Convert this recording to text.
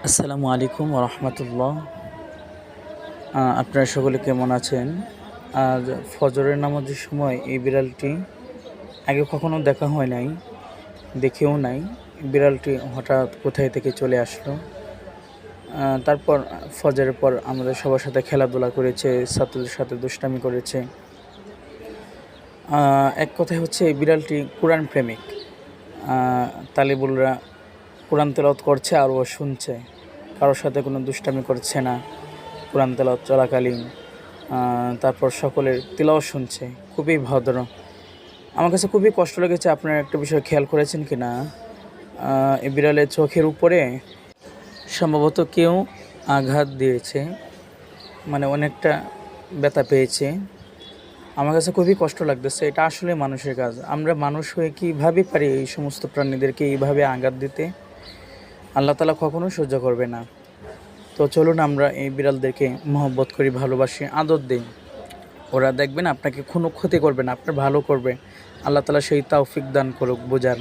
আসসালামু আলাইকুম রহমতুল্লাহ। আপনারা সকলে কেমন আছেন? আজ ফজরের নামাজের সময় এই বিড়ালটি আগে কখনো দেখা হয় নাই, দেখেও নাই। বিড়ালটি হঠাৎ কোথায় থেকে চলে আসলো। তারপর ফজরের পর আমাদের সবার সাথে খেলাধুলা করেছে, ছাত্রদের সাথে দুষ্টামি করেছে। এক কথায় হচ্ছে এই বিড়ালটি কোরআন প্রেমিক। তালিবুলরা কোরআন তেলাওয়াত করছে আর ও শুনছে, কারোর সাথে কোনো দুষ্টামি করছে না। কোরআন তেলাওয়াত চলাকালীন তারপর সকলের তিলাওয়াত শুনছে, খুবই ভদ্র। আমার কাছে খুবই কষ্ট লেগেছে। আপনারা একটা বিষয় খেয়াল করেছেন কি না, এই বিড়ালের চোখের উপরে সম্ভবত কেউ আঘাত দিয়েছে, মানে অনেকটা ব্যথা পেয়েছে। আমার কাছে খুবই কষ্ট লাগতেছে। এটা আসলে মানুষের কাজ। আমরা মানুষ হয়ে কীভাবে পারি এই সমস্ত প্রাণীদেরকে এইভাবে আঘাত দিতে? আল্লাহ তাআলা কখনো সহ্য করবে না। তো চলুন আমরা এই বিড়ালদেরকে মহব্বত করি, ভালোবাসি, আদর দিই। ওরা দেখবেন আপনাকে কোনো ক্ষতি করবে না, আপনার ভালো করবে। আল্লাহ তাআলা সেই তৌফিক দান করুক বোঝার।